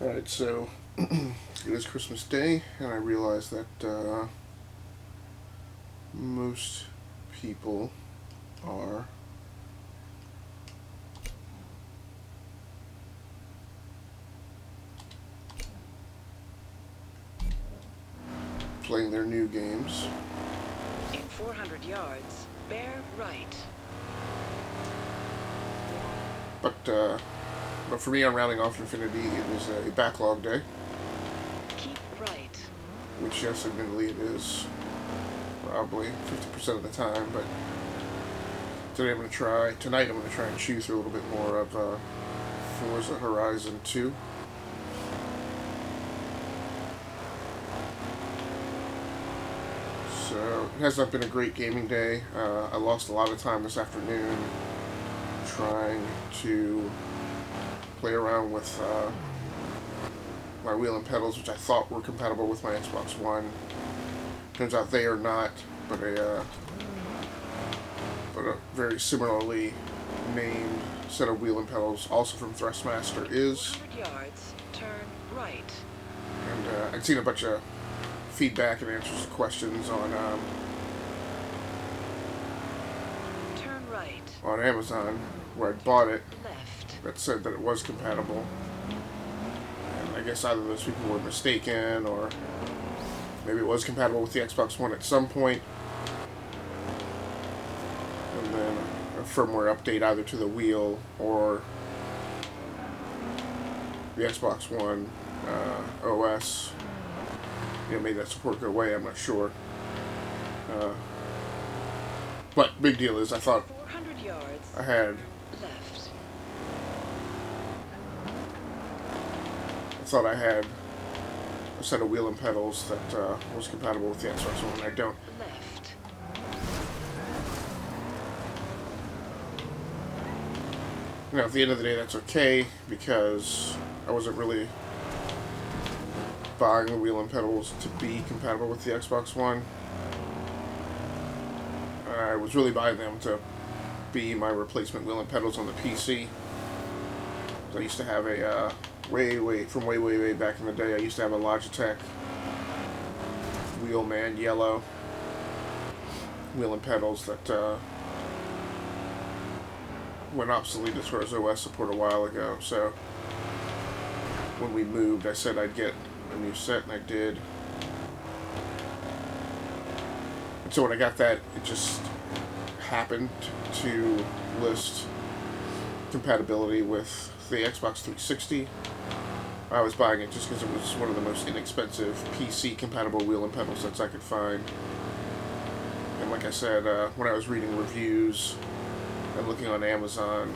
Alright, so it is Christmas Day, and I realize that most people are playing their new games. In 400 yards, bear right. But for me, on Rounding Off Infinity, it is a backlog day, Keep right. which, yes, admittedly, it is probably 50% of the time. But tonight I'm going to try and chew through a little bit more of Forza Horizon 2. So it has not been a great gaming day. I lost a lot of time this afternoon trying to play around with my wheel and pedals, which I thought were compatible with my Xbox One. Turns out they are not, but a very similarly named set of wheel and pedals, also from Thrustmaster, is. 400 yards, turn right. And I'd seen a bunch of feedback and answers to questions Turn right. on Amazon, where I'd bought it, Left. that said that it was compatible. And I guess either those people were mistaken, or maybe it was compatible with the Xbox One at some point. And then a firmware update either to the wheel or the Xbox One OS, made that support go away. I'm not sure. But big deal is, I thought 400 yards. I had Left. a set of wheel and pedals that was compatible with the Xbox One, and I don't. Left. At the end of the day, that's okay, because I wasn't really buying the wheel and pedals to be compatible with the Xbox One. I was really buying them to be my replacement wheel and pedals on the PC. I used to have a way back in the day, I used to have a Logitech Wheelman yellow wheel and pedals that went obsolete as far as OS support a while ago. So when we moved, I said I'd get a new set, and I did. And so when I got that, it just happened to list compatibility with the Xbox 360. I was buying it just because it was one of the most inexpensive PC-compatible wheel and pedal sets I could find. And like I said, when I was reading reviews and looking on Amazon,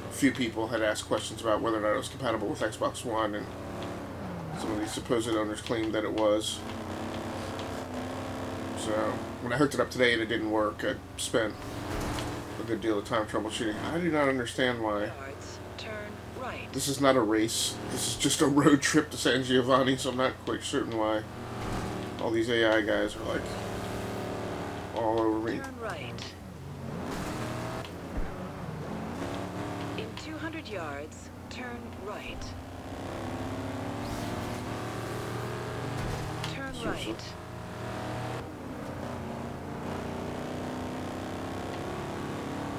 a few people had asked questions about whether or not it was compatible with Xbox One, and some of these supposed owners claimed that it was. So when I hooked it up today and it didn't work, I spent a good deal of time troubleshooting. I do not understand why. Yards, turn right. This is not a race. This is just a road trip to San Giovanni, so I'm not quite certain why all these AI guys are like all over me. Turn right. In 200 yards, turn right. Turn Seriously? right.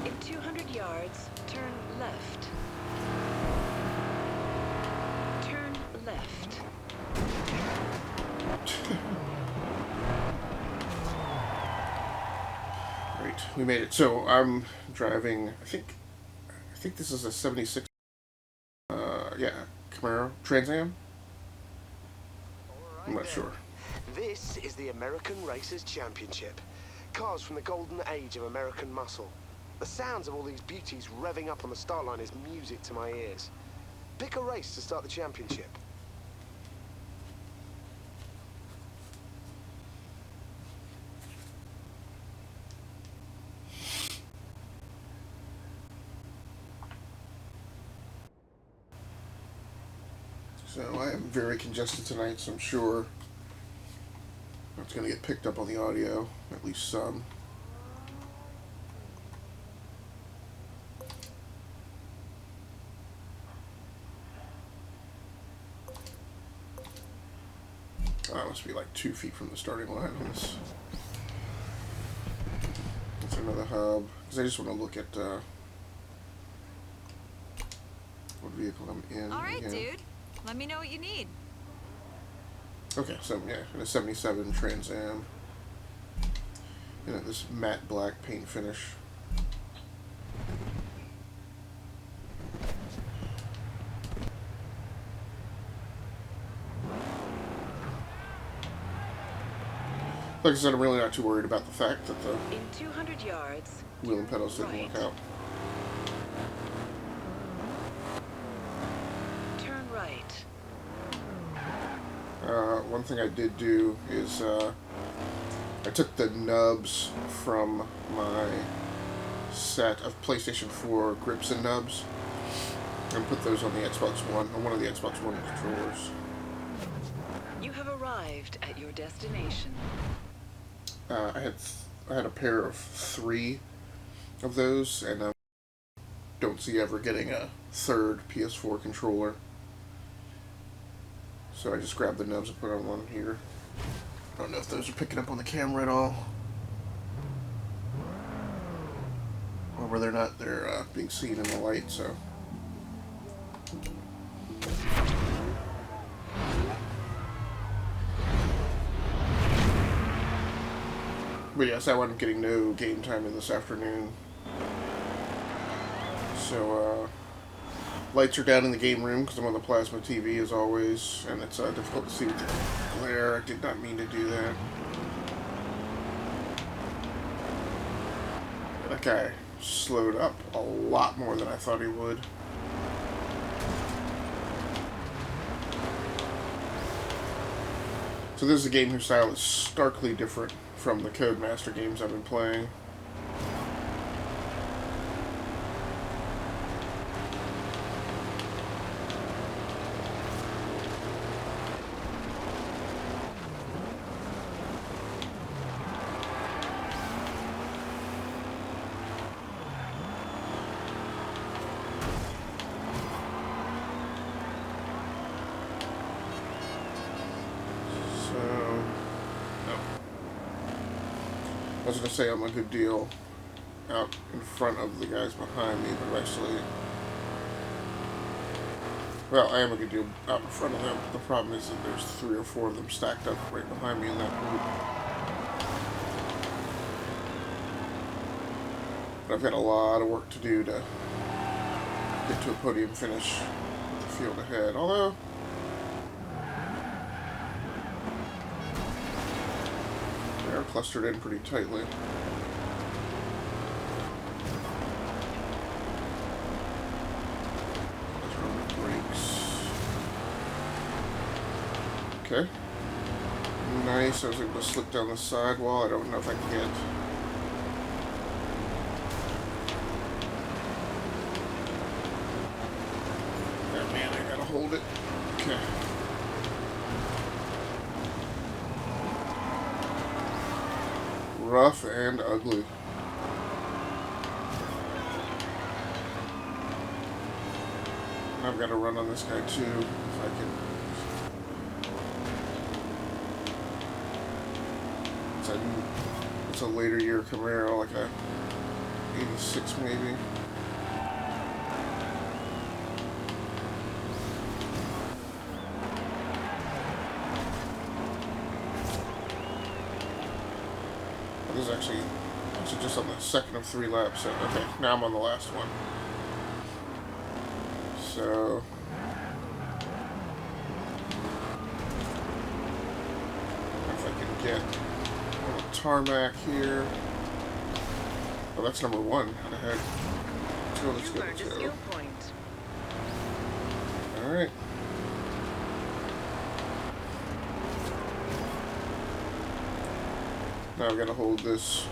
In 200 yards, turn left. Turn left. Great, we made it. So I'm driving, I think this is a 76, Camaro Trans Am? I'm not sure. This is the American Racers Championship. Cars from the golden age of American muscle. The sounds of all these beauties revving up on the start line is music to my ears. Pick a race to start the championship. So I am very congested tonight, so I'm sure it's going to get picked up on the audio, at least some. I must be like 2 feet from the starting line on this. That's another hub. Because I just want to look at what vehicle I'm in. All right, again. dude. Let me know what you need. Okay, so yeah, in a 77 Trans Am. You know, this matte black paint finish. Like I said, I'm really not too worried about the fact that the In 200 yards, wheel and pedals didn't right. work out. Turn right. One thing I did do is I took the nubs from my set of PlayStation 4 grips and nubs and put those on the Xbox One, on one of the Xbox One controllers. You have arrived at your destination. I had a pair of 3 of those, and don't see ever getting a third PS4 controller. So I just grabbed the nubs and put on one here. I don't know if those are picking up on the camera at all, or whether or not they're being seen in the light. So. But yes, I wasn't getting no game time in this afternoon. So, lights are down in the game room because I'm on the plasma TV as always, and it's difficult to see with the glare. I did not mean to do that. That guy slowed up a lot more than I thought he would. So this is a game whose style is starkly different from the Codemaster games I've been playing. I was going to say I'm a good deal out in front of the guys behind me, but actually, well, I am a good deal out in front of them. The problem is that there's 3 or 4 of them stacked up right behind me in that group. But I've got a lot of work to do to get to a podium finish with the field ahead. Although, they're clustered in pretty tightly. Let's run the brakes. Okay. Nice. I was able to slip down the sidewall. I don't know if I can get. Oh man, I gotta hold it. Okay. Rough and ugly. I've got to run on this guy too, if I can. It's a later year Camaro, like a 86 maybe. This is actually just on the second of 3 laps. So, okay, now I'm on the last one. So, if I can get on the tarmac here. Oh, that's number 1 out ahead. Let's go. You earned a skill point. All right. Now I've got to hold this.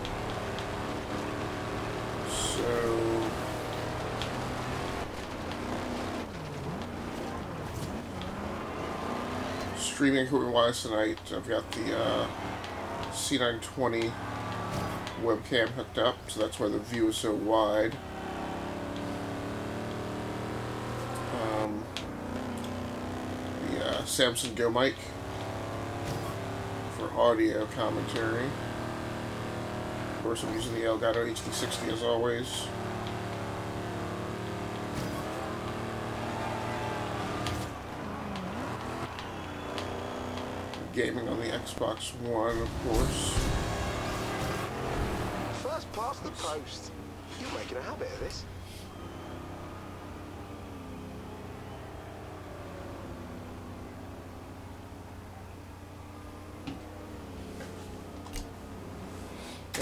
So streaming equipment-wise tonight, I've got the C920 webcam hooked up, so that's why the view is so wide. The Samsung Go mic for audio commentary. Of course, I'm using the Elgato HD60 as always. Gaming on the Xbox One, of course. First past the post. You're making a habit of this.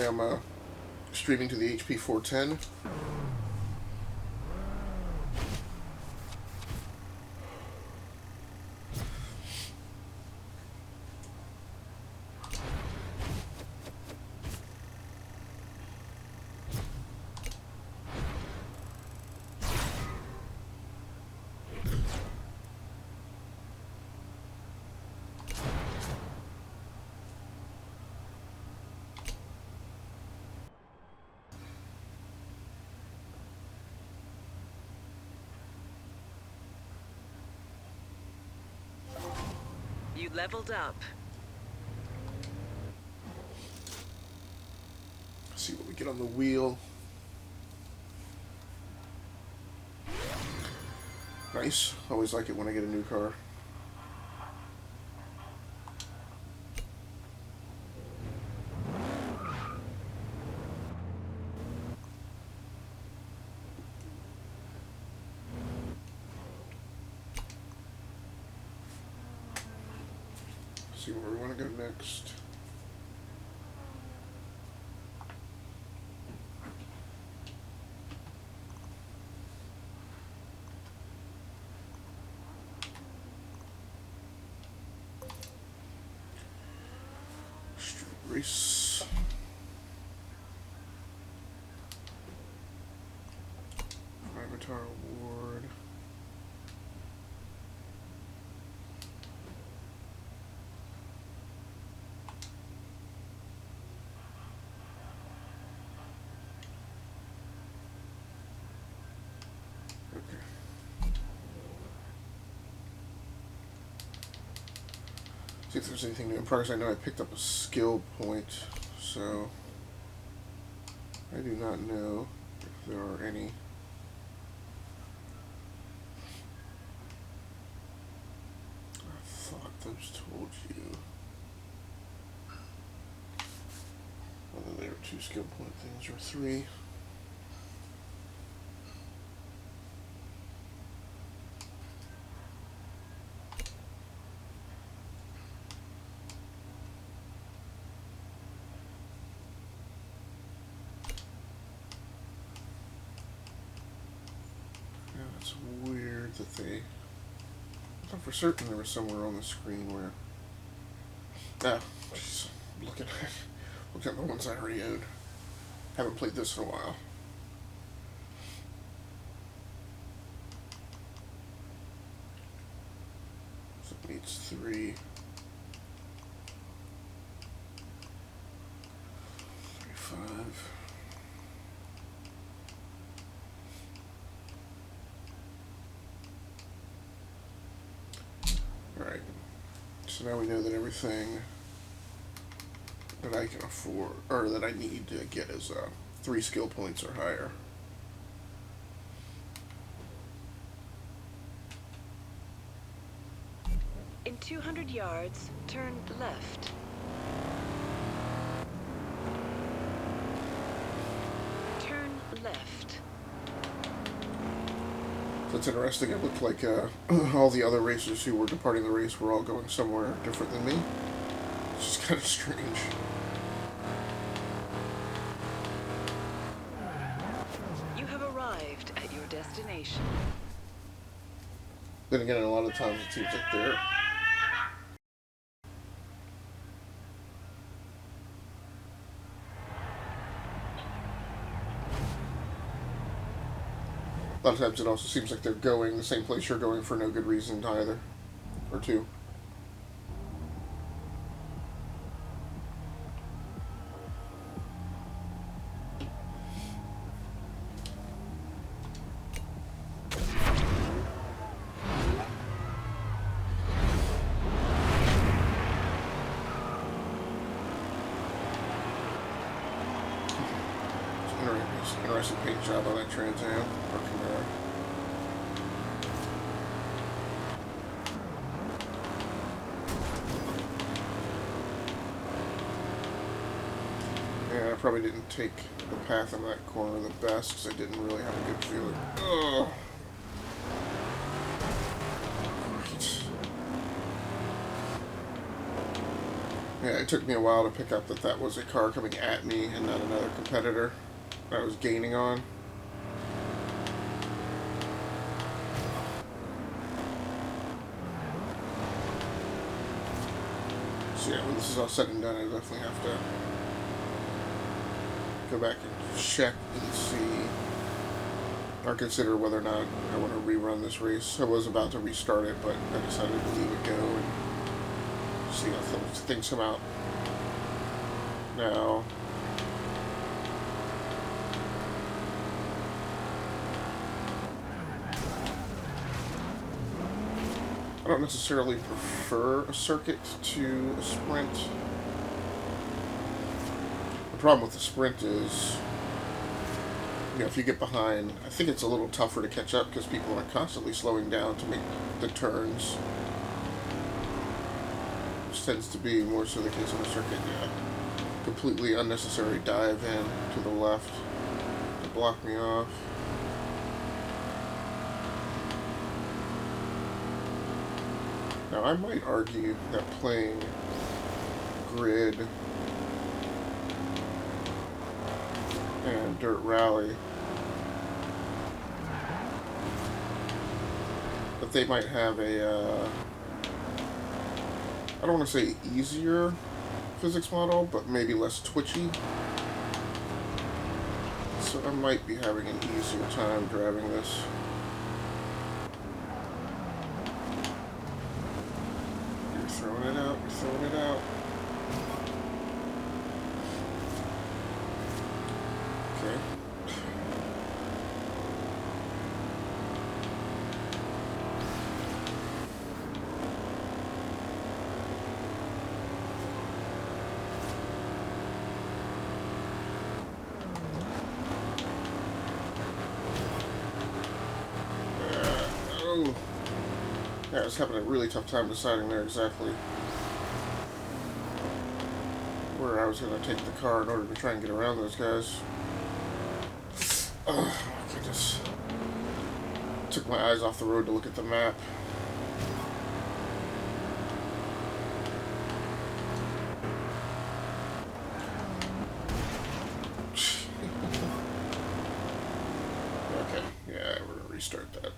I'm streaming to the HP 410. You leveled up. Let's see what we get on the wheel. Nice. Always like it when I get a new car. See where we want to go next. Street race. Avatar Award. See if there's anything new in progress. I know I picked up a skill point, so I do not know if there are any. I thought those told you whether they were 2 skill point things or 3. It's weird that they... I thought for certain there was somewhere on the screen where... Ah, jeez. Looking at the ones I already own. Haven't played this in a while. So it needs 3. 5. Alright, so now we know that everything that I can afford, or that I need to get is 3 skill points or higher. In 200 yards, turn left. Turn left. That's interesting. It looked like all the other racers who were departing the race were all going somewhere different than me. It's just kind of strange. You have arrived at your destination. Then again, a lot of times it seems like they're... A lot of times it also seems like they're going the same place you're going for no good reason either. Or 2. Interesting paint job on that Trans Am or Camaro. Yeah, I probably didn't take the path in that corner the best because I didn't really have a good feeling. Ugh. Yeah, it took me a while to pick up that that was a car coming at me and not another competitor I was gaining on. So yeah, when this is all said and done, I definitely have to go back and check and see, or consider whether or not I want to rerun this race. I was about to restart it, but I decided to leave it go and see how things come out. Now, I don't necessarily prefer a circuit to a sprint. The problem with the sprint is, you know, if you get behind, I think it's a little tougher to catch up because people are constantly slowing down to make the turns. Which tends to be more so the case on a circuit, yeah. Completely unnecessary dive in to the left to block me off. Now, I might argue that playing Grid and Dirt Rally, that they might have a, I don't want to say easier physics model, but maybe less twitchy. So I might be having an easier time driving this. You're throwing it out, you're throwing it out. Okay. Yeah, I was having a really tough time deciding there exactly where I was going to take the car in order to try and get around those guys. Oh, my goodness. Took my eyes off the road to look at the map. Okay, yeah, we're going to restart that.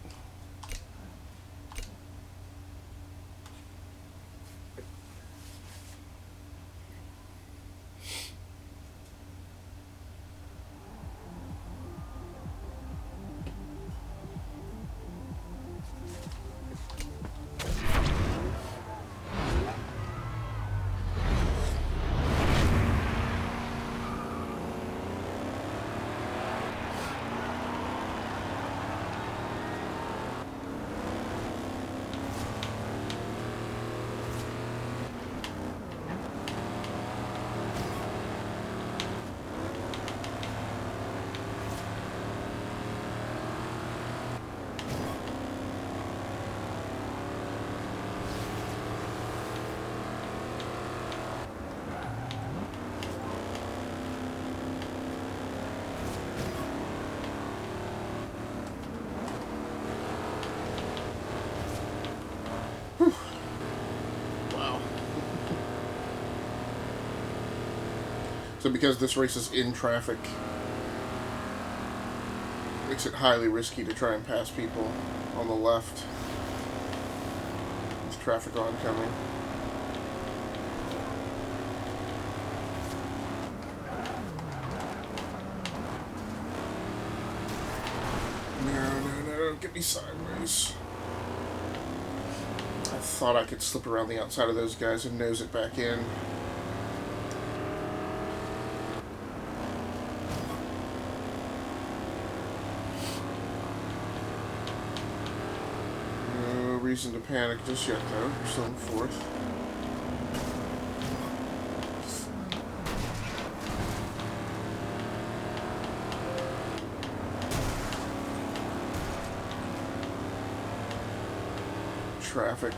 So because this race is in traffic, it makes it highly risky to try and pass people on the left with traffic oncoming. No, get me sideways. I thought I could slip around the outside of those guys and nose it back in. Reason to panic just yet, though. We're still in fourth. traffic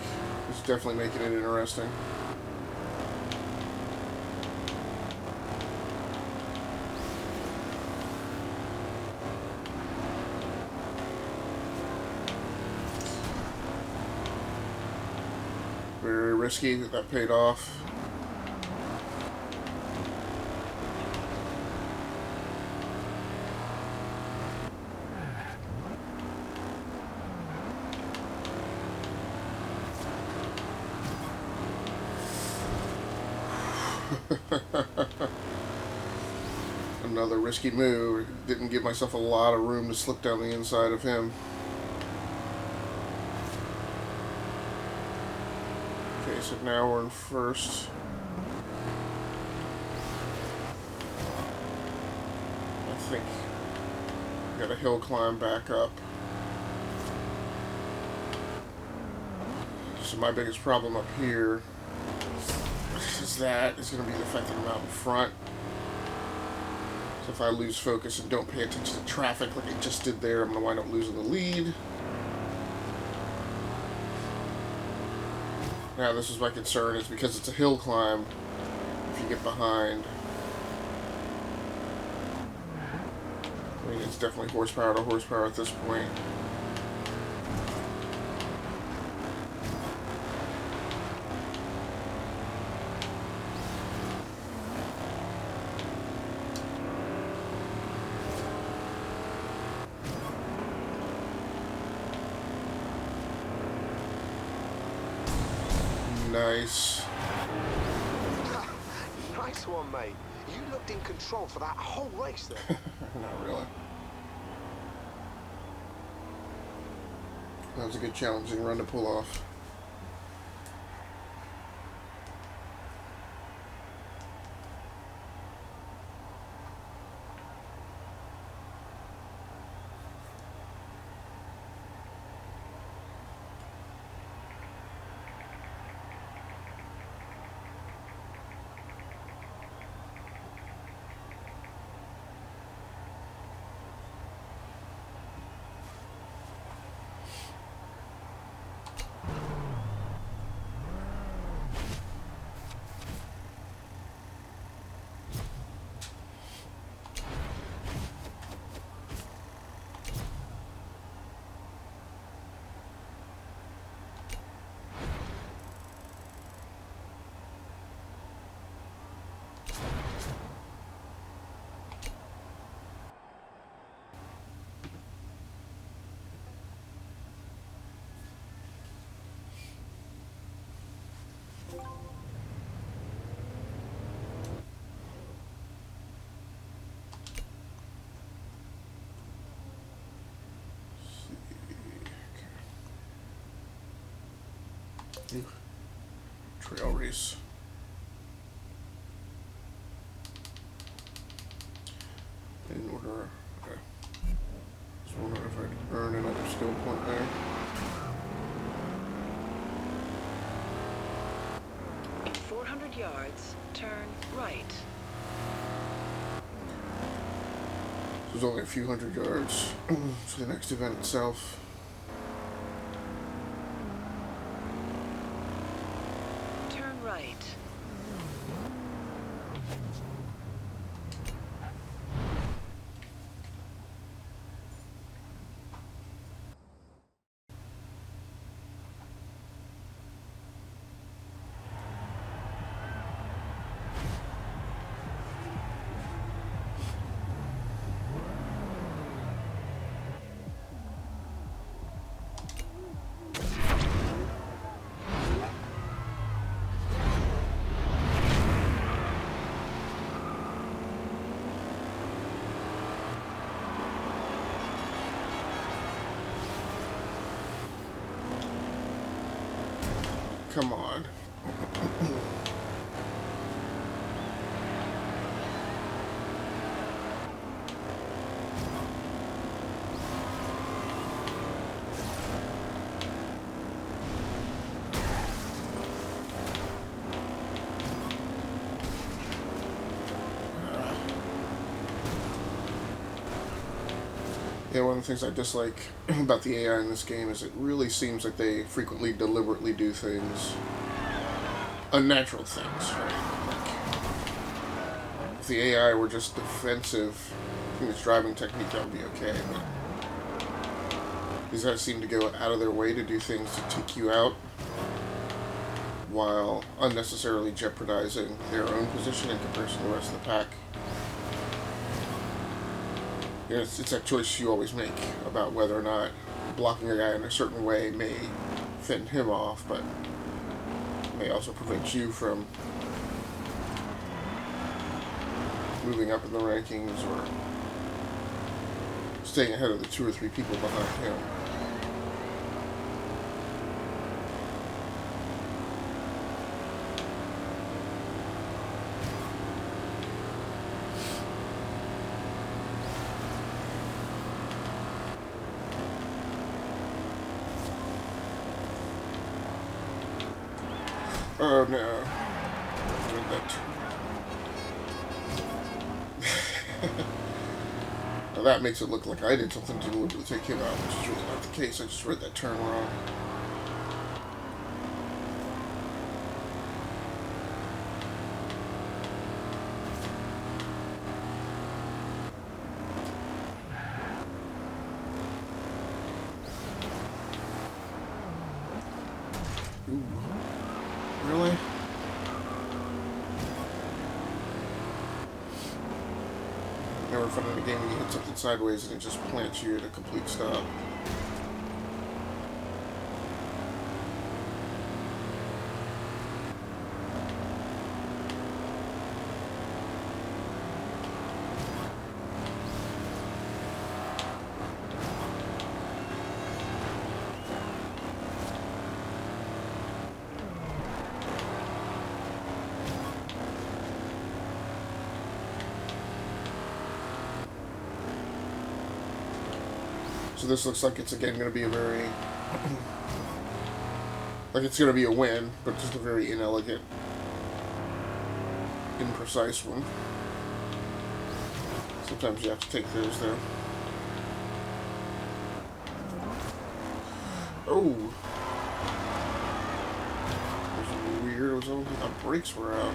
is definitely making it interesting. Very risky, that paid off. Another risky move. Didn't give myself a lot of room to slip down the inside of him. Okay, so now we're in first. I think we got a hill climb back up. So my biggest problem up here is that is going to be the fact that I'm out in front. So if I lose focus and don't pay attention to traffic like I just did there, I'm going to wind up losing the lead. Now this is my concern, is because it's a hill climb, if you get behind. I mean, it's definitely horsepower to horsepower at this point. Nice. Nice one, mate. You looked in control for that whole race there. Not really. That was a good challenging run to pull off. Trail race. In order. Okay. Just wondering if I could earn another skill point there. In 400 yards, turn right. There's only a few hundred yards to the next event itself. Right. Come on. Yeah, one of the things I dislike about the AI in this game is it really seems like they frequently deliberately do things, unnatural things, right? Like, if the AI were just defensive in its driving technique, that would be okay, but these guys seem to go out of their way to do things to take you out while unnecessarily jeopardizing their own position in comparison to the rest of the pack. You know, it's that choice you always make about whether or not blocking a guy in a certain way may fend him off, but may also prevent you from moving up in the rankings or staying ahead of the 2 or 3 people behind him. Oh no. Now that makes it look like I did something to deliberately take him out, which is really not the case. I just read that turn wrong. Ooh. Really? Never fun in a game when you hit something sideways and it just plants you at a complete stop. So this looks like it's again going to be a very, like it's going to be a win, but just a very inelegant, imprecise one. Sometimes you have to take those though. Oh, it was weird. It was only the brakes were out.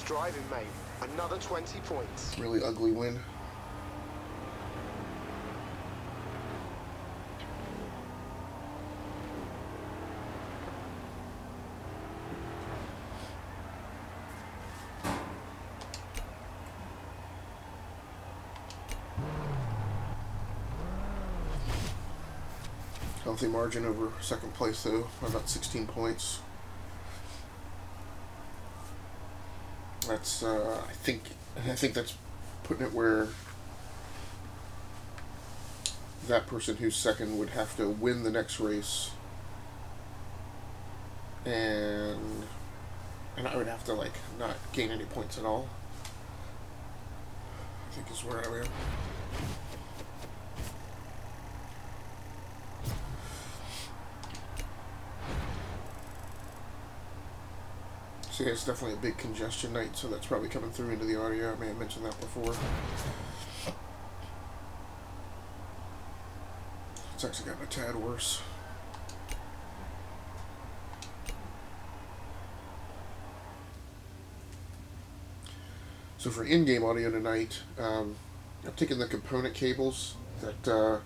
Driving, mate. Another 20 points. Really ugly win. Healthy margin over second place though, by about 16 points. That's I think that's putting it where that person who's second would have to win the next race, and I would have to like not gain any points at all. I think is where I am. So yeah, it's definitely a big congestion night, so that's probably coming through into the audio. I may have mentioned that before. It's actually gotten a tad worse. So for in-game audio tonight, I've taken the component cables that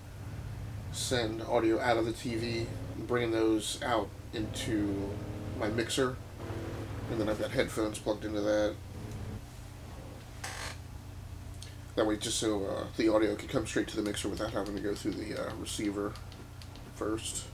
send audio out of the TV, and bringing those out into my mixer. And then I've got headphones plugged into that. That way, just so the audio can come straight to the mixer without having to go through the receiver first.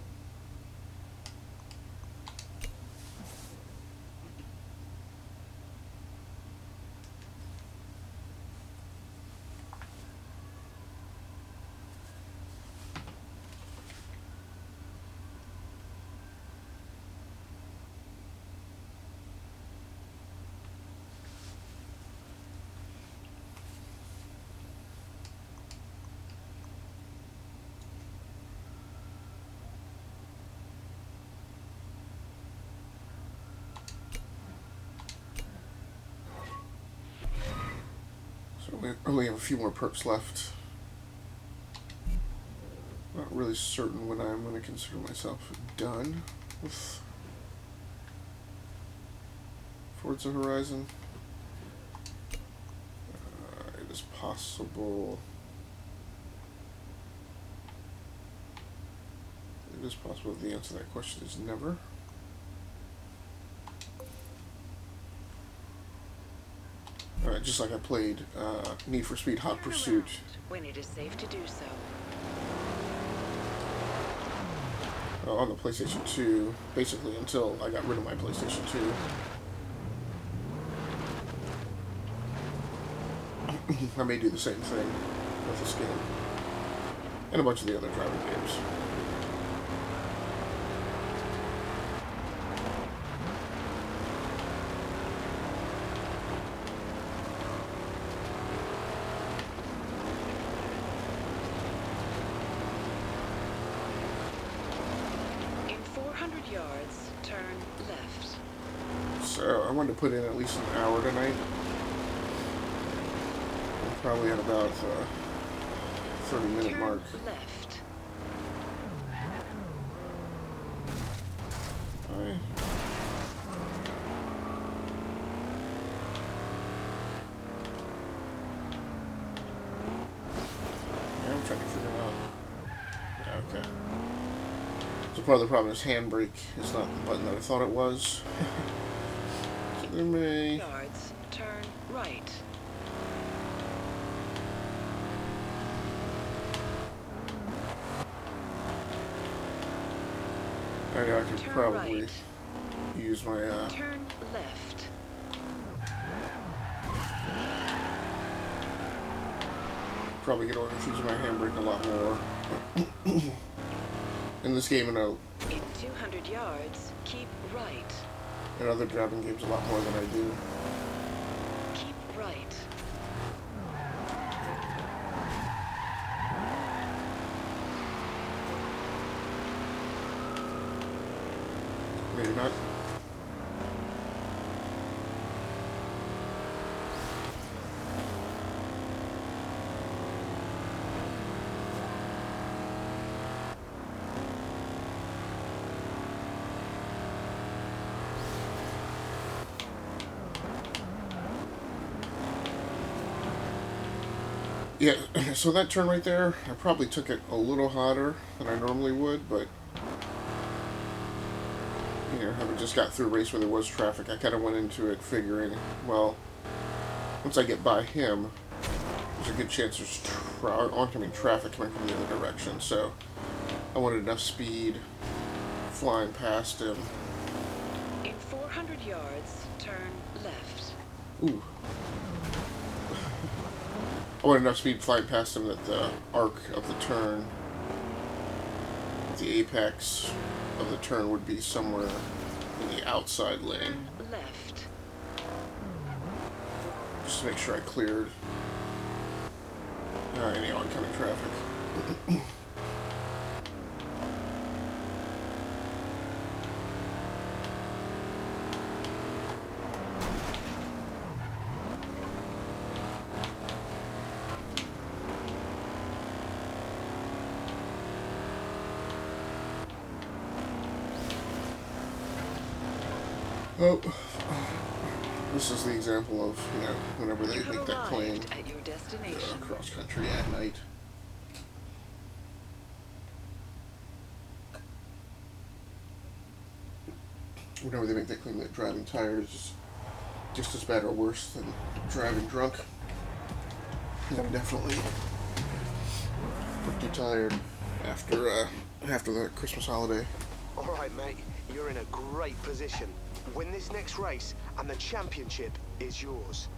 I only have a few more perks left. Not really certain when I'm going to consider myself done with Forza Horizon. It is possible. It is possible the answer to that question is never. Just like I played Need for Speed Hot Pursuit. When it is safe to do so. On the PlayStation 2, basically until I got rid of my PlayStation 2. I may do the same thing with this game. And a bunch of the other driving games. In 400 yards, turn left. So I wanted to put in at least an hour tonight. I'm probably at about 30-minute Turn mark. left. Hi. Yeah, I'm trying to figure it out. Yeah, okay. So part of the problem is handbrake is not the button that I thought it was. So there may... Yards, turn right. I know I could Turn probably right. use my... Turn left. probably get away with using my handbrake a lot more. In this game, and In 200 yards, keep right. in other driving games, a lot more than I do. Keep right. Maybe not. Yeah, so that turn right there, I probably took it a little hotter than I normally would, but, you know, having just got through a race where there was traffic, I kind of went into it figuring, well, once I get by him, there's a good chance there's oncoming traffic coming from the other direction, so I wanted enough speed flying past him. In 400 yards, turn left. Ooh. I wanted enough speed flying past him that the arc of the turn, the apex of the turn would be somewhere in the outside lane. Turn left. Just to make sure I cleared any oncoming traffic. Oh, this is the example of, you know, whenever they You have make that claim arrived at your destination. cross country at night. Whenever they make that claim that driving tired is just as bad or worse than driving drunk. I'm definitely pretty tired after the Christmas holiday. All right, mate. You're in a great position. Win this next race, and the championship is yours.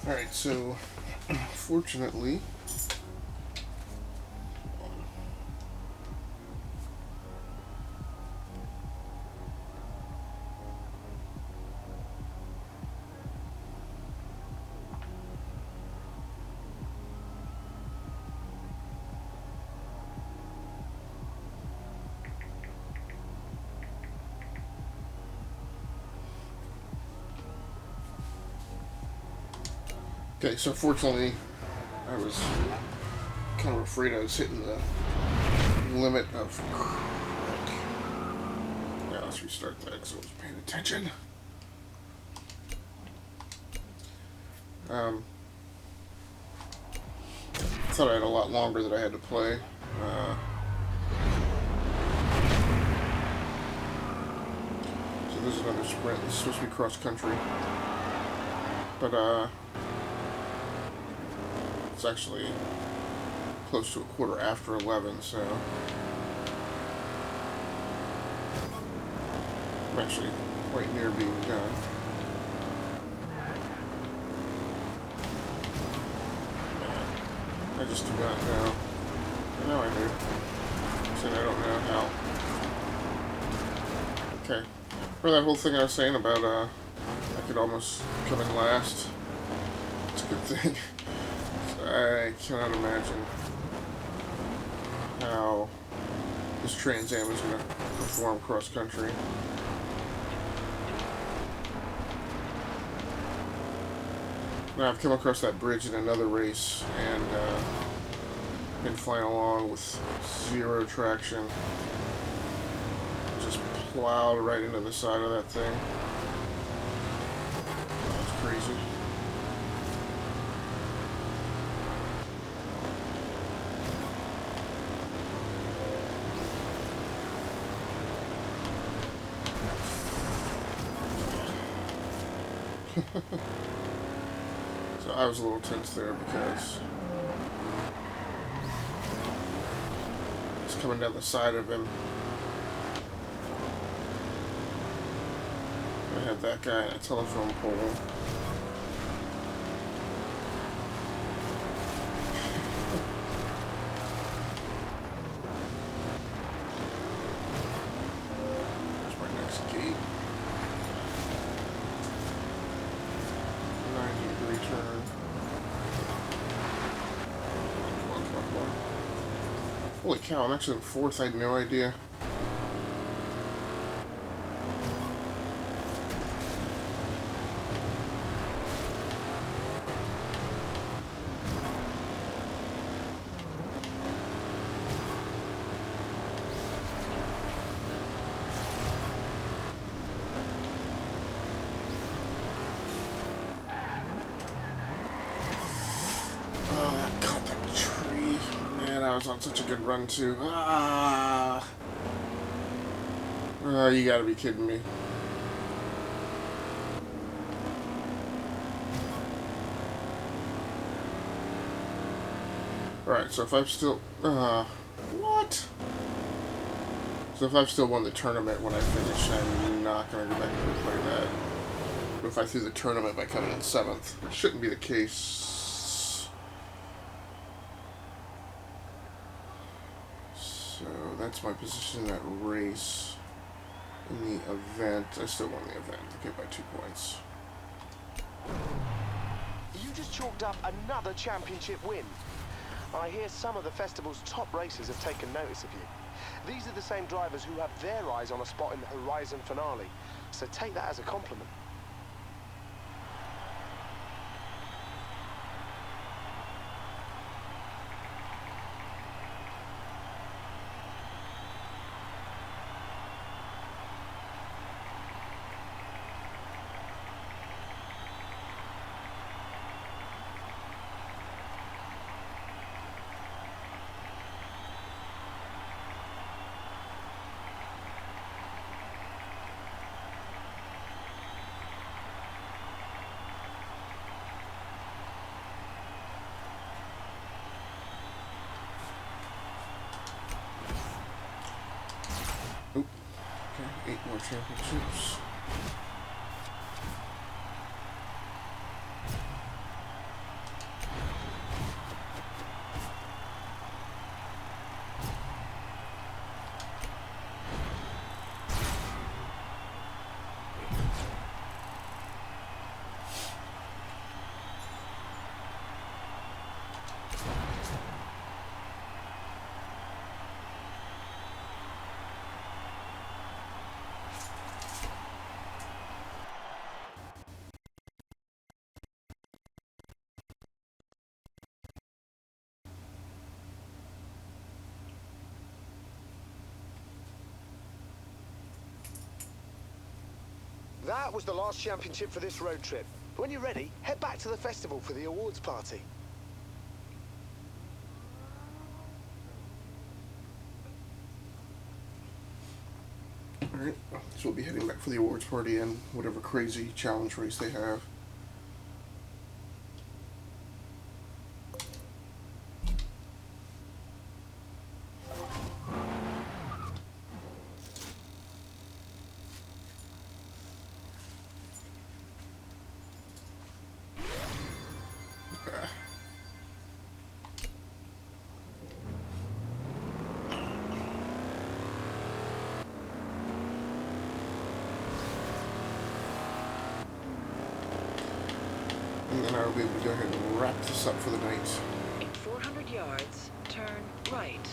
Alright, so fortunately, okay, so fortunately, I was kind of afraid I was hitting the limit of. Yeah, let's restart that because I was paying attention. Thought I had a lot longer that I had to play. So this is another sprint. This is supposed to be cross country, but it's actually close to a quarter after 11, so I'm actually quite near being done. I just do not know. Now I do. So I don't know how. Okay. For that whole thing I was saying about I could almost come in last. It's a good thing. I cannot imagine how this Trans Am is going to perform cross country. Now I've come across that bridge in another race and been flying along with zero traction. Just plowed right into the side of that thing. That's crazy. So I was a little tense there because it's coming down the side of him. I had that guy in a telephone pole. There's my next gate. 90-degree turn. Come on, come on, come on. Holy cow, I'm actually in fourth. I had no idea. I was on such a good run too. You gotta be kidding me. Alright, so if I've still what? So if I've still won the tournament when I finish, I'm not gonna go back and replay that. But if I threw the tournament by coming in 7th, which shouldn't be the case. So that's my position in that race. In the event, I still won the event. Okay, by 2 points. You just chalked up another championship win. I hear some of the festival's top racers have taken notice of you. These are the same drivers who have their eyes on a spot in the Horizon finale, so take that as a compliment. Okay, 8 more championships. That was the last championship for this road trip. When you're ready, head back to the festival for the awards party. Alright, so we'll be heading back for the awards party and whatever crazy challenge race they have. And then I'll be able to go ahead and wrap this up for the night. In 400 yards, turn right.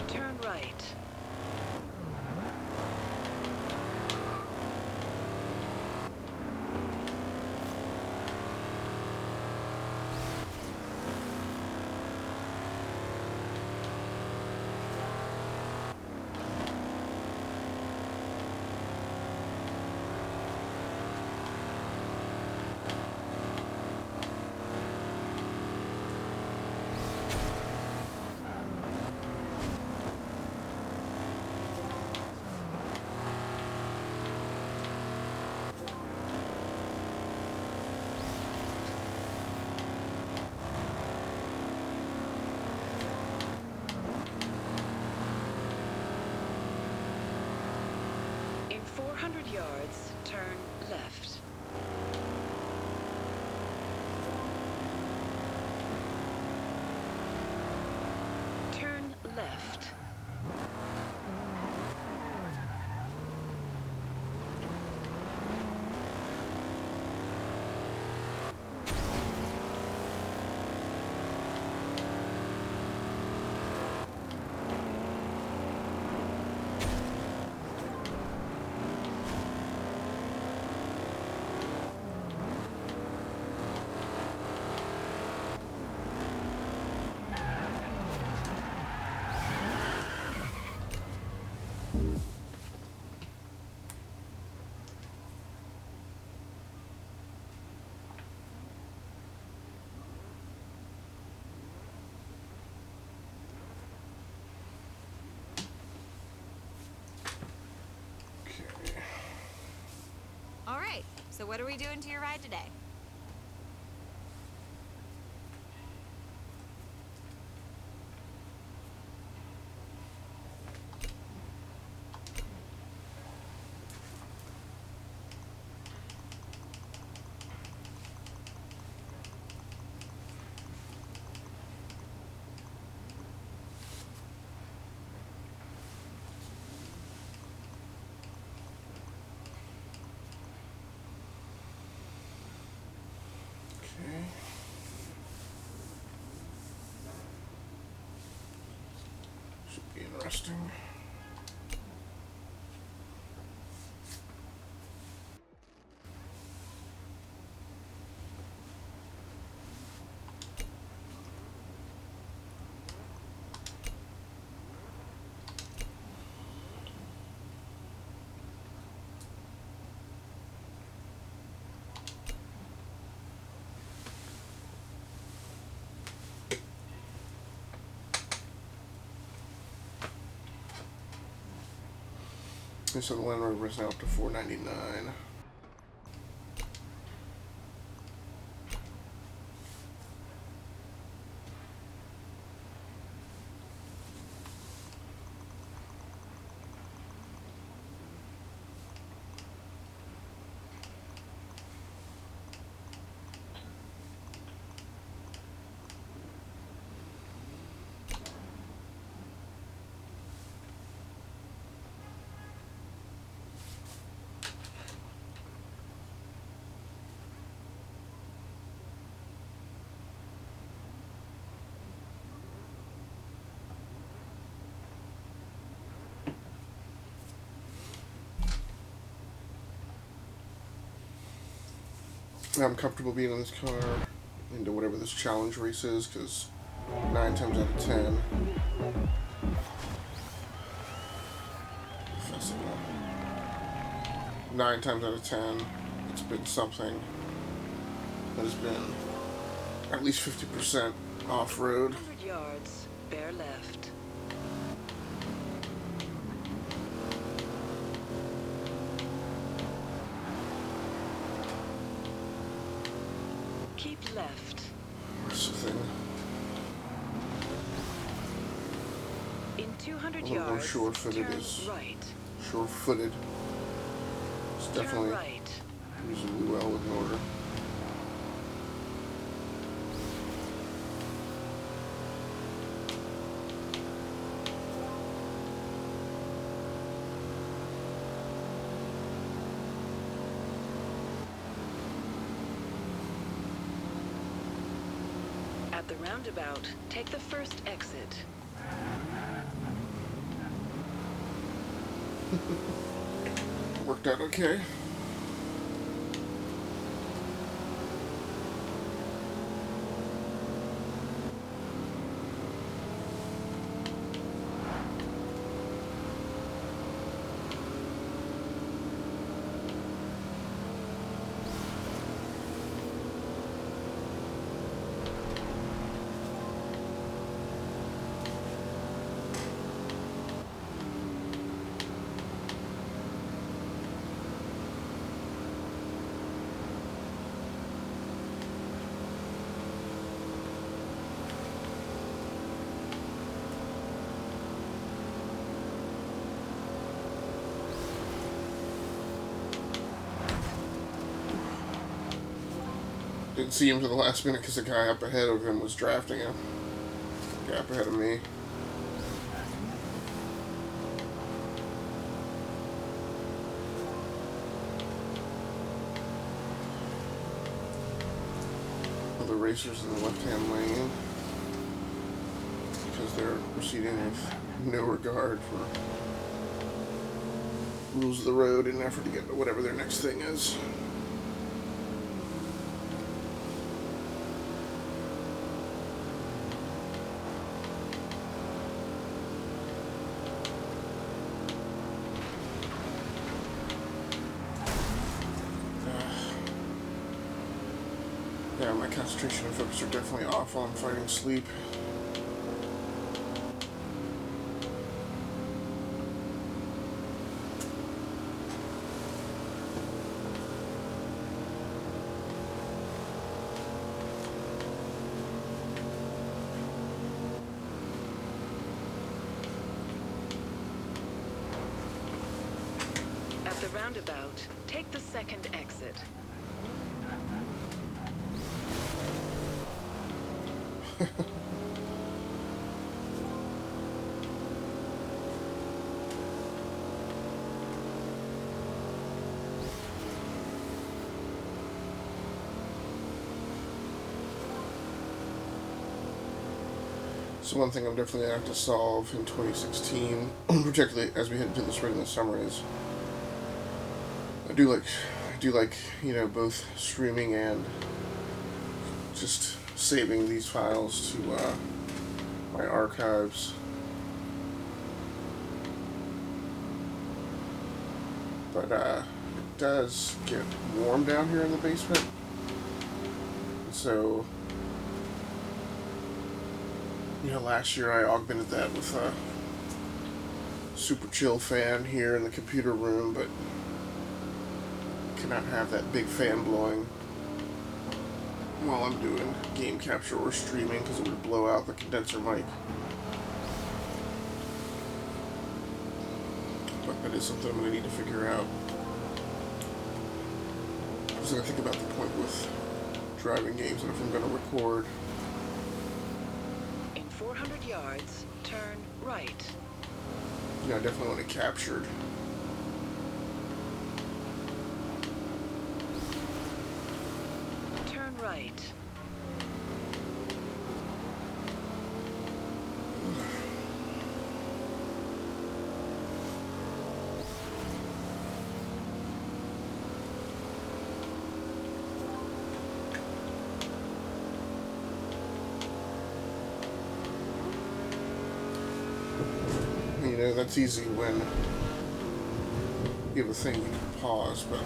Turn right. In 400 yards, turn left. Turn left. Okay. All right, so what are we doing to your ride today? Okay. Should be interesting. Okay, so the Land Rover is now up to $499. I'm comfortable being in this car. into whatever this challenge race is, because 9 times out of 10, festival, 9 times out of 10, it's been something that has been at least 50% off-road. 100 yards, bear left. Keep left. Where's the thing? In 200 A little more yards, sure-footed turn is right. sure-footed. It's Turn definitely right. reasonably well in order. At the roundabout, take the first exit. Worked out okay. Didn't see him to the last minute because the guy up ahead of him was drafting him. The guy up ahead of me. Other racers in the left-hand lane because they're proceeding with no regard for rules of the road in an effort to get to whatever their next thing is. Yeah, my concentration and focus are definitely off while I'm fighting sleep. At the roundabout, take the second exit. So one thing I'm definitely going to have to solve in 2016, particularly as we head into the spring and the summer, is I do like, you know, both streaming and just saving these files to my archives. But it does get warm down here in the basement, so you know, last year I augmented that with a super chill fan here in the computer room, but cannot have that big fan blowing while I'm doing game capture or streaming because it would blow out the condenser mic. But that is something I'm going to need to figure out. Because I think about the point with driving games and if I'm going to record. In 400 yards, turn right. Yeah, I definitely want it captured. Turn right. You know, that's easy when you have a thing you can pause, but...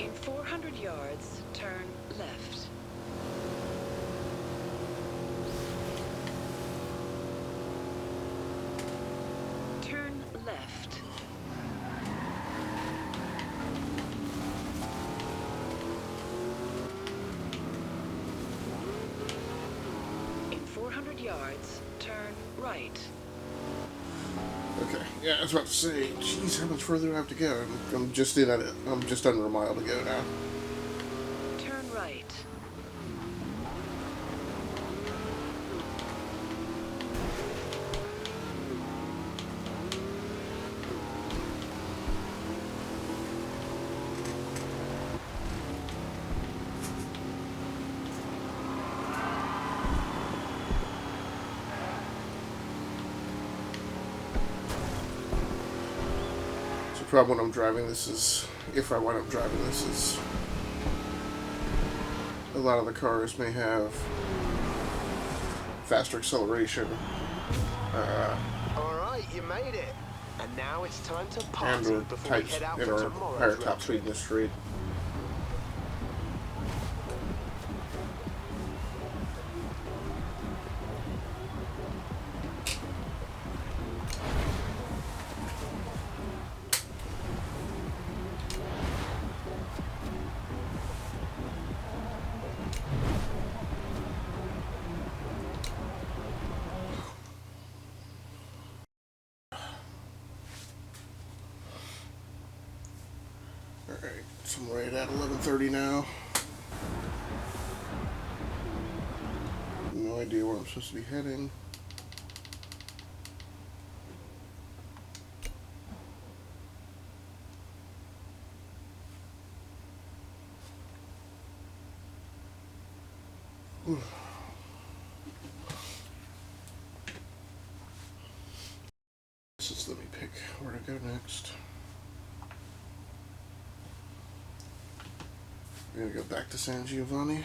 In 400 yards, turn left. Turn left. In 400 yards, turn right. Okay, yeah, I was about to say, geez, how much further do I have to go? I'm just under a mile to go now. Turn right. The problem when I'm driving this is, if I wind up driving this, is a lot of the cars may have faster acceleration. Alright, you made it. And now it's time to And party or before we types head out in for our tomorrow's higher road top speed trip. in the street. Alright, so I'm right at 11:30 now. No idea where I'm supposed to be heading. Just let me pick where to go next. We're gonna go back to San Giovanni.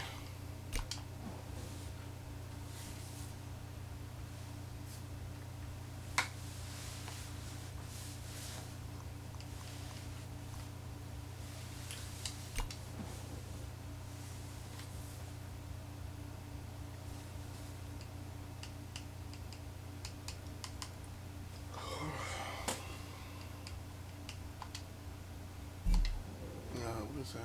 What is that?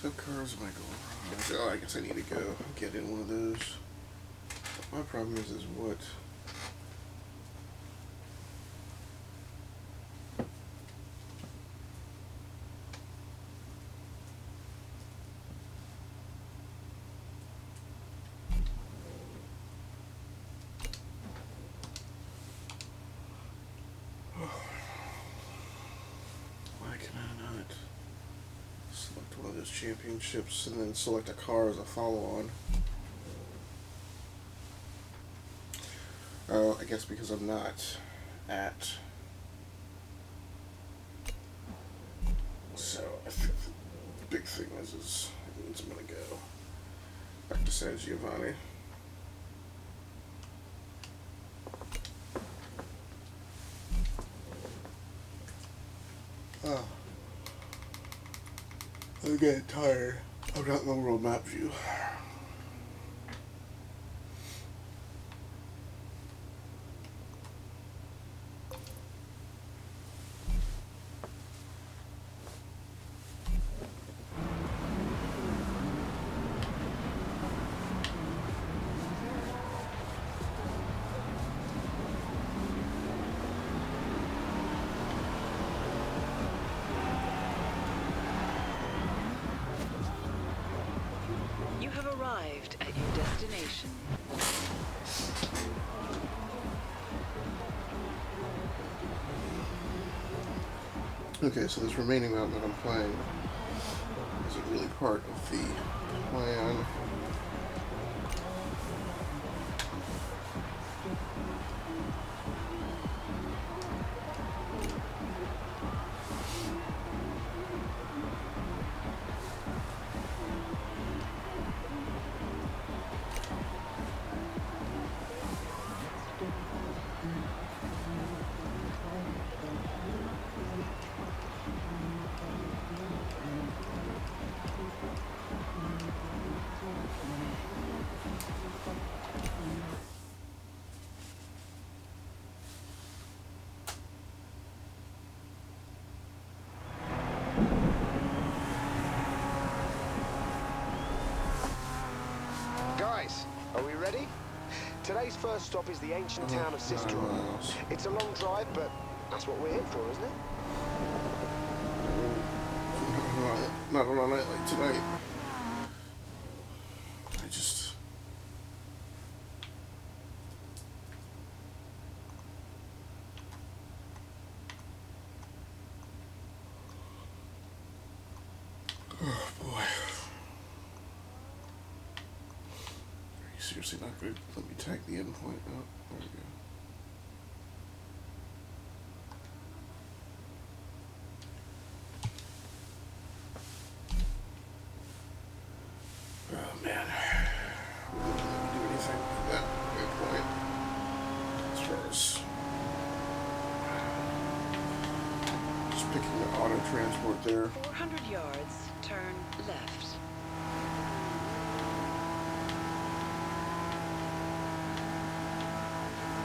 What cars am I going wrong? Oh, I guess I need to go get in one of those. My problem is what? Why can I not select one of those championships and then select a car as a follow-on? Oh, I guess because I'm not at. So I think the big thing is it means I'm gonna go back to San Giovanni. Oh, I'm getting tired. I've got the world map view. You have arrived at your destination. Okay, so this remaining mountain that I'm playing isn't really part of the plan. Are we ready? Today's first stop is the ancient town of 9 Sistrum. miles. It's a long drive, but that's what we're here for, isn't it? Not on a night like tonight. I just... Oh boy. Are you seriously not going to let me tag the endpoint? Oh, there we go. Oh man. Wouldn't let me do anything at that endpoint. As far as just picking the auto transport there. 400 yards, turn left.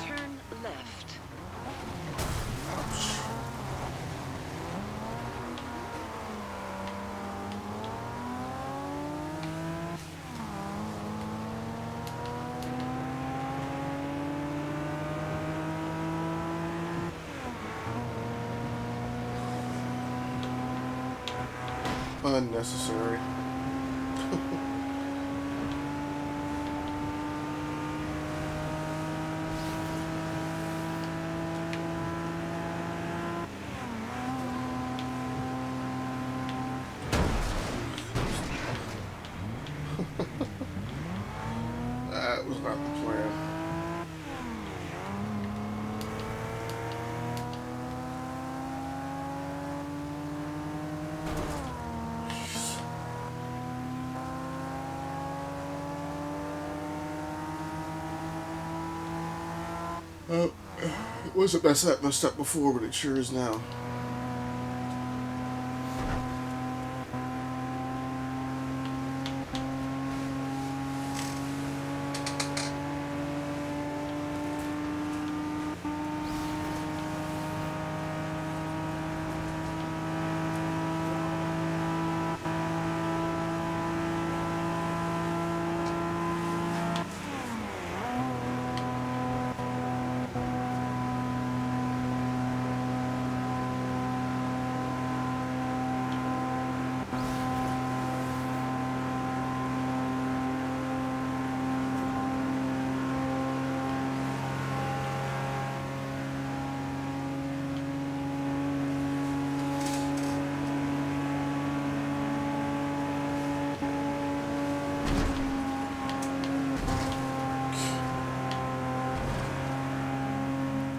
Turn left. Ouch. Unnecessary. That was not the plan. It wasn't that messed up before, but it sure is now.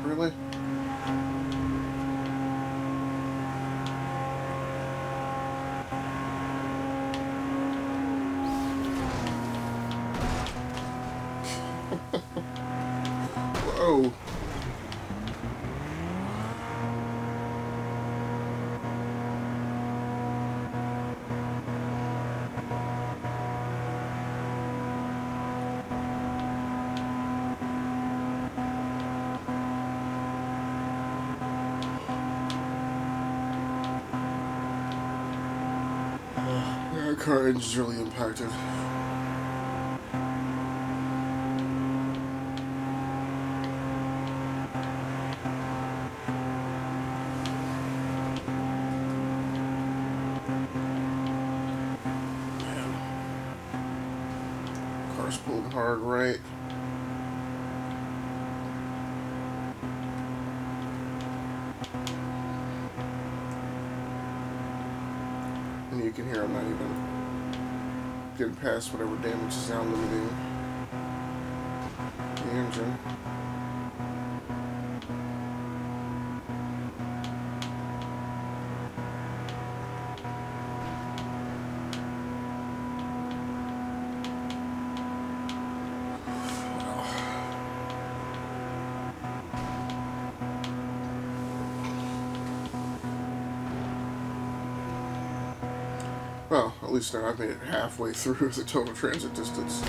Really? Whoa. Yeah, car engine's really impacted. Car's pulling hard right. And you can hear I'm not even getting past whatever damage is now limiting the engine. Well, at least now I've made it halfway through the total transit distance.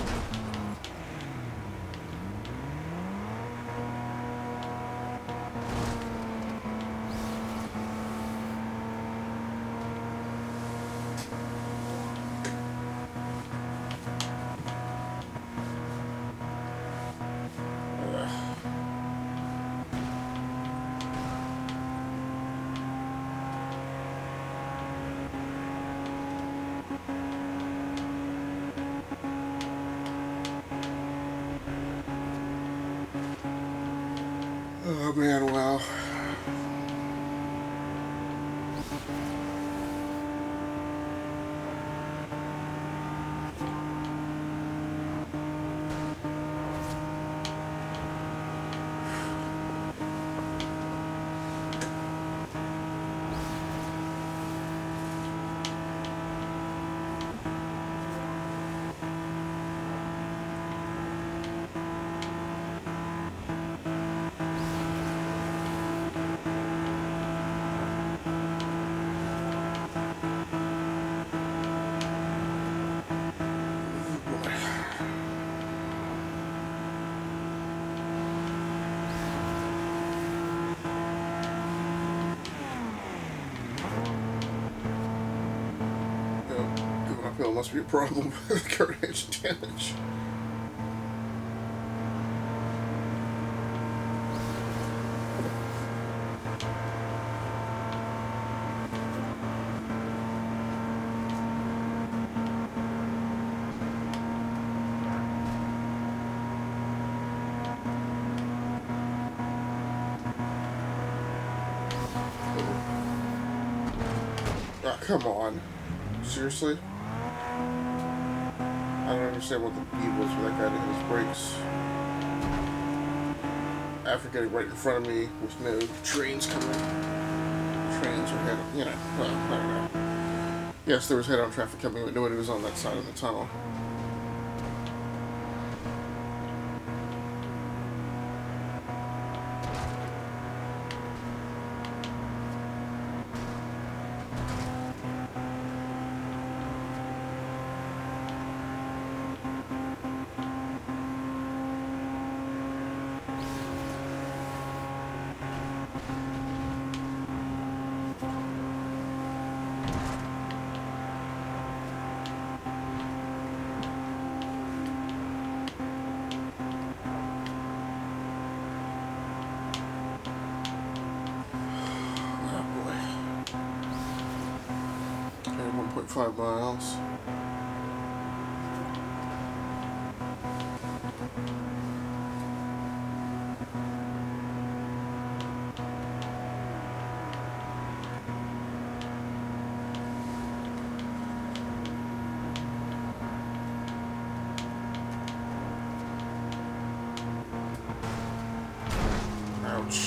man, wow. Going uphill must be a problem with current engine damage. Oh, come on. Seriously? I don't understand what the need was for that guy to hit his brakes after getting right in front of me with no trains coming. Trains or head, you know, well, I don't know. Yes, there was head-on traffic coming, but nobody was on that side of the tunnel. Oh boy. Okay, 1.5 miles. Ouch.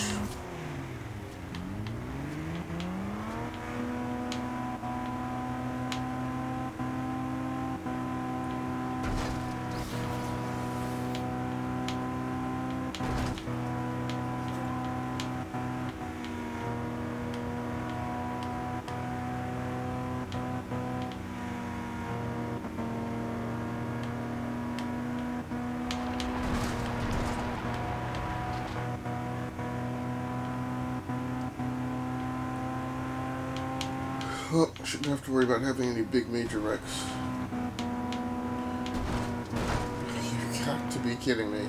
Well, shouldn't have to worry about having any big major wrecks. You got to be kidding me.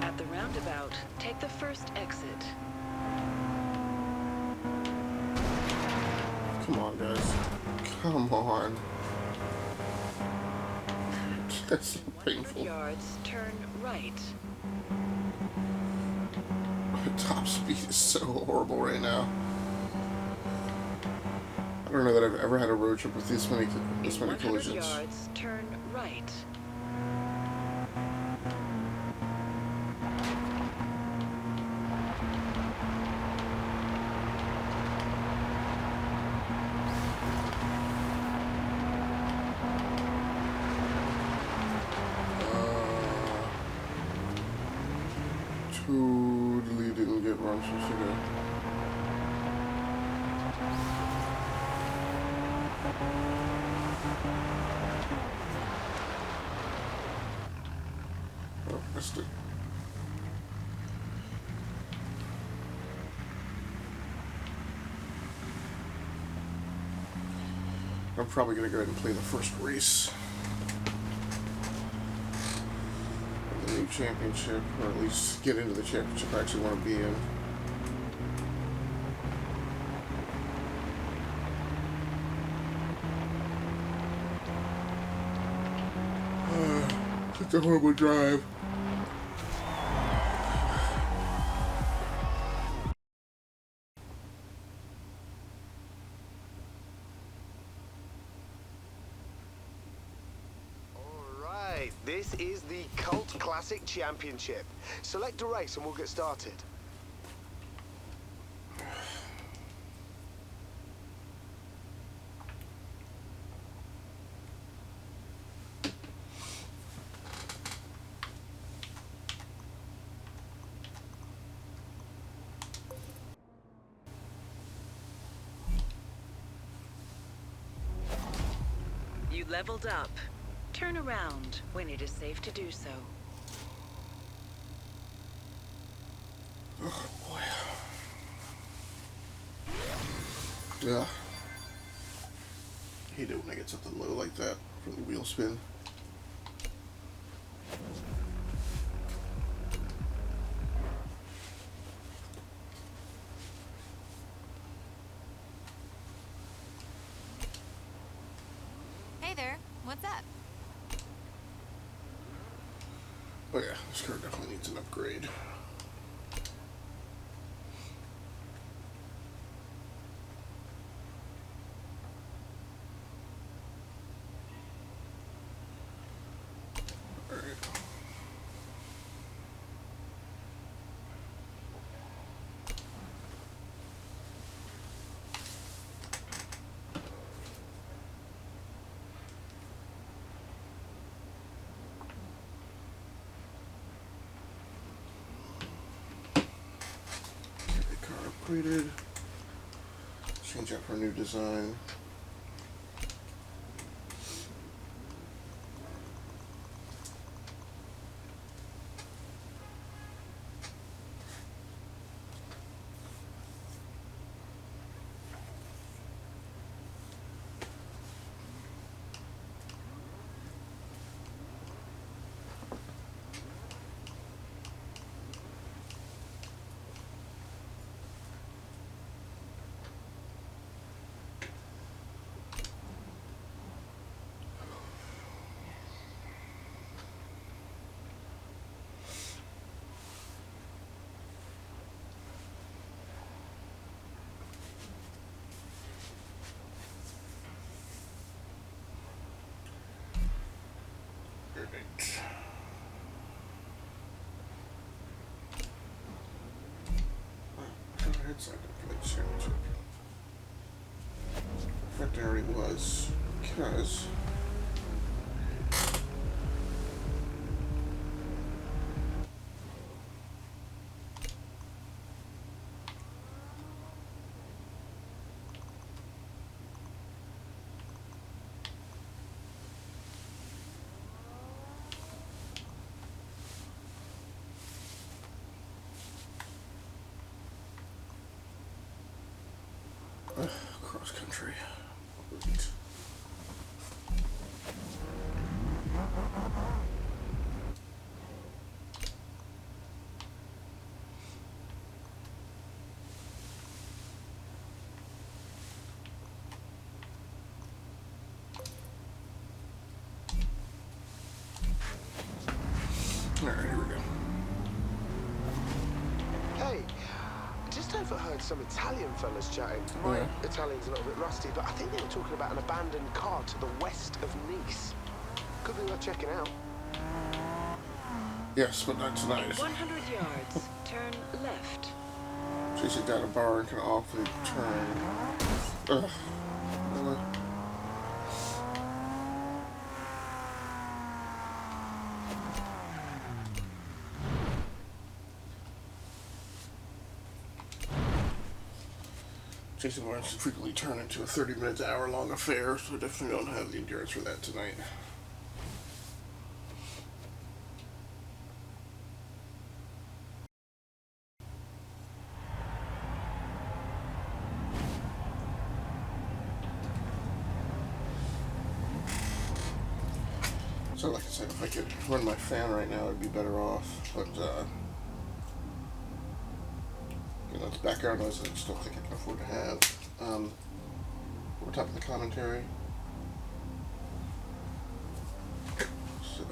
At the roundabout, take the first exit. Come on, guys. Come on. That's so 100 painful. yards, turn right. Top speed is so horrible right now. I don't know that I've ever had a road trip with this many In 100 collisions. yards, turn right. Totally didn't get where I'm supposed to go. Oh, missed it. I'm probably going to go ahead and play the first race of the new championship, or at least get into the championship I actually want to be in. It's a horrible drive. Alright, this is the Cult Classic Championship. Select a race and we'll get started. You leveled up. Turn around when it is safe to do so. Oh boy. Yeah. Hate it when I get something low like that from the wheel spin. Hey there, what's up? Oh yeah, this car definitely needs an upgrade. Alright. Upgraded. Change out for a new design. That there already was, because cross country. Right. Alright, here we go. Hey, just overheard some Italian fellas chatting. My Italian's a little bit rusty, but I think they were talking about an abandoned car to the west of Nice. Could be worth checking out. Yes, but not tonight. 100 yards. Turn left. Chasing down a bar and can awfully turn. Ugh. Really? Chasing bars can frequently turn into a 30-minute to hour-long affair, so I definitely don't have the endurance for that tonight. So like I said, if I could run my fan right now, I'd be better off, but you know, it's background noise that I just don't think I can afford to have. Over top of the commentary. So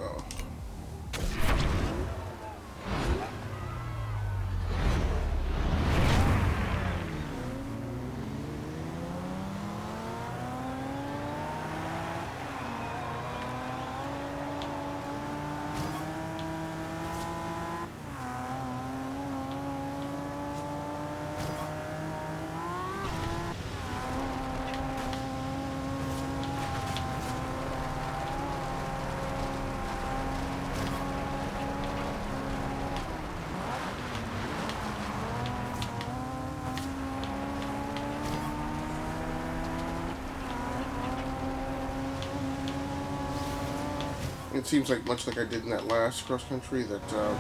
It seems like much like I did in that last cross country that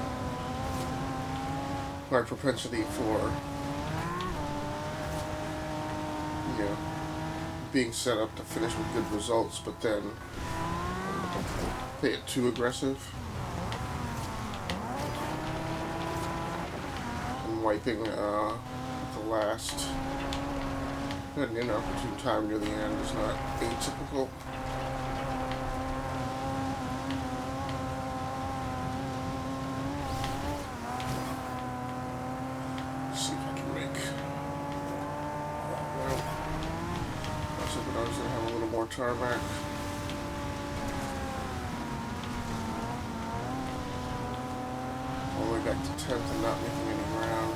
my propensity for, you know, being set up to finish with good results, but then play it too aggressive and wiping the last and inopportune time near the end is not atypical. Let's see if I can make. Well, I was hoping I was going to have a little more tarmac. All the way back to 10th and not making any ground.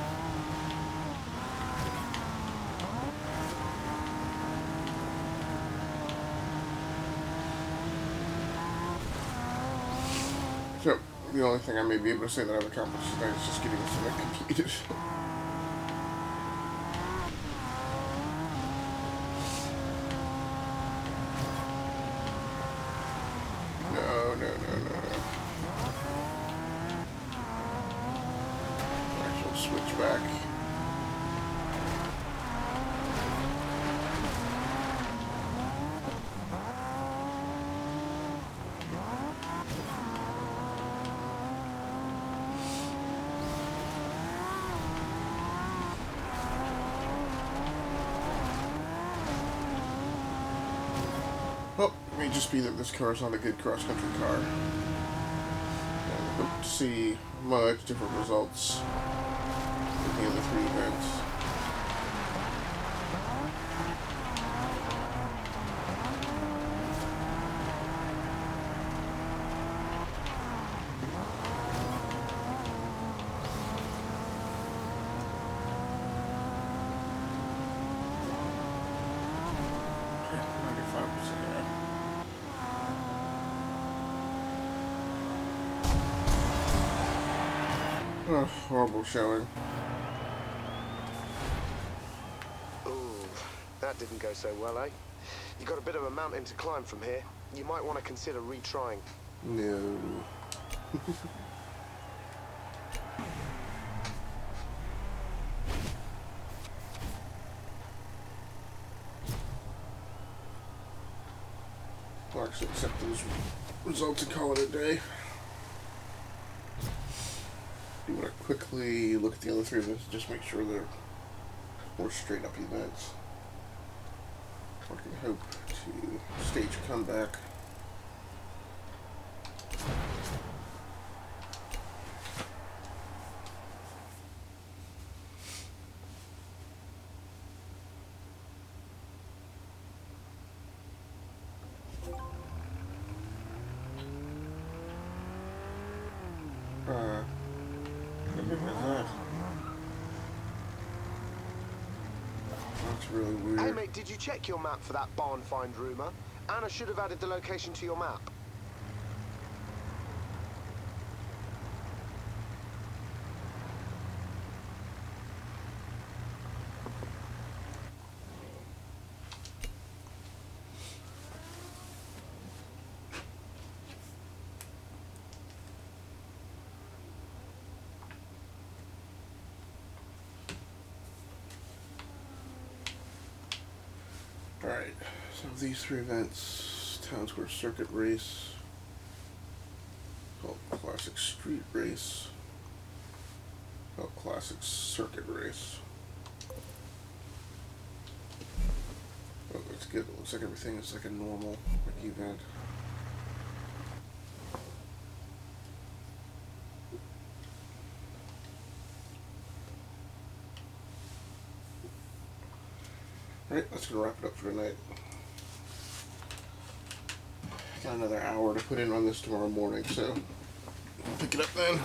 So, the only thing I may be able to say that I've accomplished tonight is just getting this event completed. No. Actual switch back. Well, it may just be that this car is not a good cross-country car. And I hope to see much different results in the other 3 events. Oh, horrible showing. Ooh, that didn't go so well, eh? You got a bit of a mountain to climb from here. You might want to consider retrying. No. I'll actually accept those results and call it a day. You want to quickly look at the other 3 events, just make sure they're more straight up events. I can hope to stage a comeback. That's really weird. Hey mate, did you check your map for that barn find rumour? Anna should have added the location to your map. Alright, so these 3 events, Town Square Circuit Race, called Classic Street Race, called Classic Circuit Race. Oh, that's good. It looks like everything is like a normal event. Alright, that's going to wrap it up for tonight. Got another hour to put in on this tomorrow morning, so I'll pick it up then.